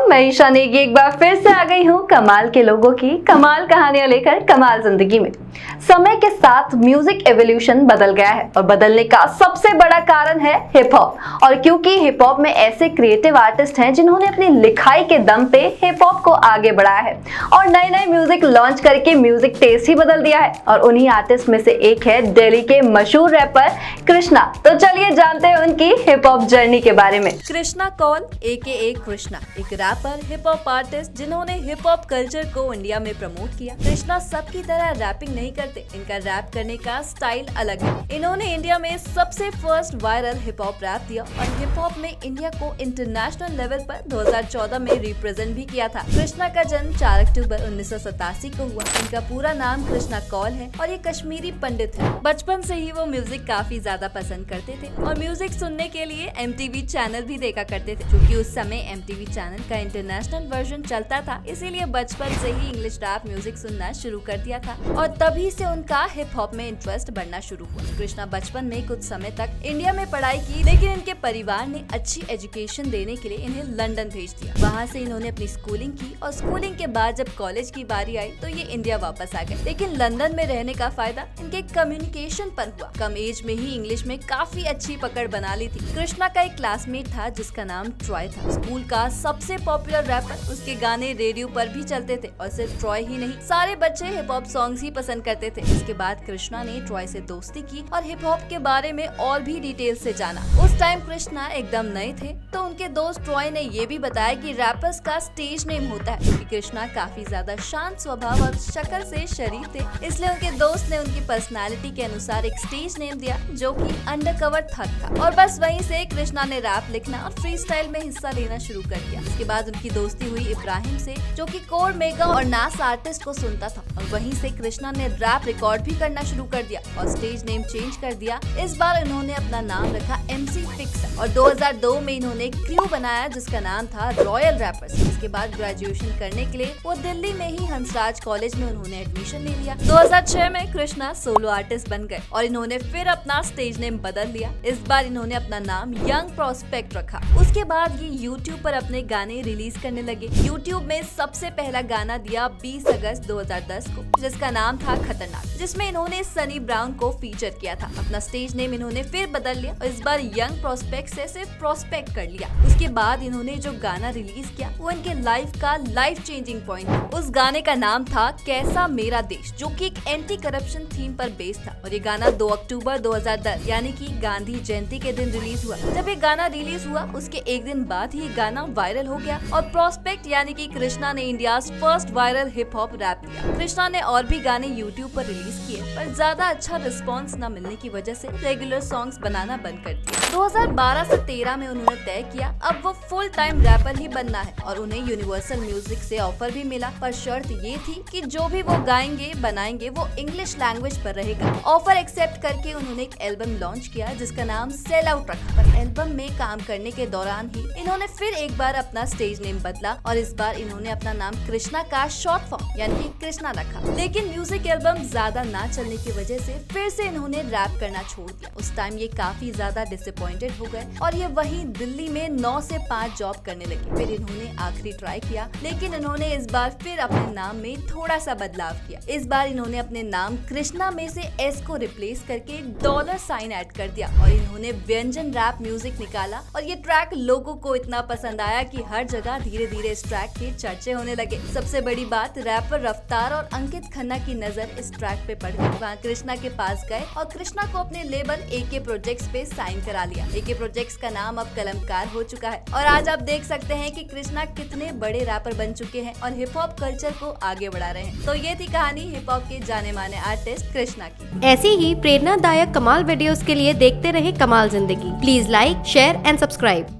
मैं ईशा नेगी एक बार फिर से आ गई हूँ कमाल के लोगों की कमाल कहानियां लेकर कमाल जिंदगी में। समय के साथ म्यूजिक एवोल्यूशन बदल गया है और बदलने का सबसे बड़ा कारण है हिप हॉप। और क्योंकि हिप हॉप में ऐसे क्रिएटिव आर्टिस्ट हैं जिन्होंने अपनी लिखाई के दम पे हिप हॉप को आगे बढ़ाया है और नए नए म्यूजिक लॉन्च करके म्यूजिक टेस्ट ही बदल दिया है। और उन्हीं आर्टिस्ट में से एक है दिल्ली के मशहूर रैपर कृष्णा। तो चलिए जानते हैं उनकी हिप हॉप जर्नी के बारे में। कृष्णा कौल AKA कृष्णा एक रैपर हिप हॉप आर्टिस्ट जिन्होंने हिप हॉप कल्चर को इंडिया में प्रमोट किया। कृष्णा सबकी तरह रैपिंग नहीं करते, इनका रैप करने का स्टाइल अलग है। इन्होंने इंडिया में सबसे first viral hip hop rap दिया और हिप हॉप में इंडिया को इंटरनेशनल लेवल पर 2014 में रिप्रेजेंट भी किया था। कृष्णा का जन्म 4 अक्टूबर 1987 को हुआ। इनका पूरा नाम कृष्णा कौल है और ये कश्मीरी पंडित है। बचपन से ही वो म्यूजिक काफी ज्यादा पसंद करते थे और म्यूजिक सुनने के लिए MTV चैनल भी देखा करते थे। क्योंकि उस समय MTV चैनल का इंटरनेशनल वर्जन चलता था, इसीलिए बचपन से ही इंग्लिश रैप म्यूजिक सुनना शुरू कर दिया था और तभी से उनका हिप हॉप में इंटरेस्ट बढ़ना शुरू हुआ। कृष्णा बचपन में कुछ समय तक इंडिया में पढ़ाई की, लेकिन इनके परिवार ने अच्छी एजुकेशन देने के लिए इन्हें लंदन भेज दिया। वहाँ से इन्होंने अपनी स्कूलिंग की और स्कूलिंग के बाद जब कॉलेज की बारी आई तो ये इंडिया वापस आ गए। लेकिन लंदन में रहने का फायदा इनके कम्युनिकेशन पर हुआ। कम एज में ही इंग्लिश में काफी अच्छी पकड़ बना ली थी। कृष्णा का एक क्लासमेट था जिसका नाम ट्रॉय था, स्कूल का सबसे पॉपुलर रैपर। उसके गाने रेडियो पर भी चलते थे और सिर्फ ट्रॉय ही नहीं, सारे बच्चे हिप हॉप सॉन्ग्स ही पसंद करते थे। इसके बाद कृष्णा ने ट्रॉय से दोस्ती की और हिप हॉप के बारे में और भी डिटेल से जाना। उस टाइम कृष्णा एकदम नए थे तो उनके दोस्त ट्रॉय ने ये भी बताया कि रैपर्स का स्टेज नेम होता है। क्योंकि कृष्णा काफी ज्यादा शांत स्वभाव और शक्ल से शरीफ थे, इसलिए उनके दोस्त ने उनकी पर्सनालिटी के अनुसार एक स्टेज नेम दिया जो कि अंडरकवर थग था। और बस वहीं से कृष्णा ने रैप लिखना और फ्री स्टाइल में हिस्सा लेना शुरू कर दिया। इसके बाद उनकी दोस्ती हुई इब्राहिम से, जो कि कोड मेगा और नास आर्टिस्ट को सुनता था। और वहीं से कृष्णा ने रैप रिकॉर्ड भी करना शुरू कर दिया और स्टेज नेम चेंज कर दिया। इस बार इन्होंने अपना नाम रखा MC Fix और 2002 में इन्होंने क्रू बनाया जिसका नाम था रॉयल रैपर्स। इसके बाद ग्रेजुएशन करने के लिए वो दिल्ली में ही हंसराज कॉलेज में उन्होंने एडमिशन ले लिया। 2006 में कृष्णा सोलो आर्टिस्ट बन गए और इन्होंने फिर अपना स्टेज नेम बदल लिया। इस बार इन्होंने अपना नाम यंग प्रोस्पेक्ट रखा। उसके बाद ये YouTube पर अपने गाने रिलीज करने लगे। YouTube में सबसे पहला गाना दिया 20 अगस्त 2010 को, जिसका नाम था खतरनाक, जिसमें इन्होंने सनी ब्राउन को फीचर किया था। अपना स्टेज नेम इन्होंने फिर बदल लिया और इस बार यंग प्रोस्पेक्ट से सिर्फ प्रोस्पेक्ट कर लिया। उसके बाद इन्होंने जो गाना रिलीज किया वो इनके लाइफ का लाइफ चेंजिंग पॉइंट था। उस गाने का नाम था कैसा मेरा देश, जो कि एक एंटी करप्शन थीम पर बेस्ड था। और ये गाना 2 अक्टूबर 2010 यानी कि गांधी जयंती के दिन रिलीज हुआ। जब ये गाना रिलीज हुआ उसके एक दिन बाद ही गाना वायरल हो गया और प्रोस्पेक्ट यानी कि कृष्णा ने India first viral hip hop rap दिया। कृष्णा ने और भी गाने YouTube पर रिलीज किए, पर ज्यादा अच्छा रिस्पांस न मिलने की वजह से रेगुलर सॉन्ग्स बनाना बंद कर दिया। 2012 से 13 में उन्होंने तय किया अब वो फुल टाइम रैपर ही बनना है और उन्हें यूनिवर्सल म्यूजिक से ऑफर भी मिला, पर शर्त ये थी कि जो भी वो गाएंगे बनाएंगे वो इंग्लिश लैंग्वेज पर रहेगा। ऑफर एक्सेप्ट करके उन्होंने एक एल्बम लॉन्च किया जिसका नाम सेल आउट रखा। पर एल्बम में काम करने के दौरान ही इन्होंने फिर एक बार अपना स्टेज नेम बदला और इस बार इन्होंने अपना नाम कृष्णा का शॉर्ट फॉर्म यानी कि कृष्णा रखा। लेकिन म्यूजिक एल्बम ज्यादा ना चलने की वजह से फिर से इन्होंने रैप करना छोड़ दिया। उस टाइम ये काफी ज्यादा डिसअपॉइंटेड हो गए और ये वहीं दिल्ली में 9 से 5 जॉब करने लगे। फिर इन्होंने आखिरी ट्राई किया, लेकिन इन्होंने इस बार फिर अपने नाम में थोड़ा सा बदलाव किया। इस बार इन्होंने अपने नाम कृष्णा में से S को रिप्लेस करके $साइन ऐड कर दिया और इन्होंने व्यंजन रैप म्यूजिक निकाला। और ये ट्रैक लोगों को इतना पसंद आया कि हर जगह धीरे धीरे इस ट्रैक के चर्चे होने लगे। सबसे बड़ी बात, रैपर रफ्तार और अंकित खन्ना की नजर इस ट्रैक पे पड़ गई। वहाँ कृष्णा के पास गए और कृष्णा को अपने लेबल AK प्रोजेक्ट्स पे साइन करा लिया। AK प्रोजेक्ट्स का नाम अब कलमकार हो चुका है और आज आप देख सकते हैं कि कृष्णा कितने बड़े रैपर बन चुके हैं और हिप हॉप कल्चर को आगे बढ़ा रहे हैं। तो ये थी कहानी हिप हॉप के जाने माने आर्टिस्ट कृष्णा की। ऐसी ही प्रेरणादायक कमाल वीडियोस के लिए देखते रहे कमाल जिंदगी। Please like, share and subscribe.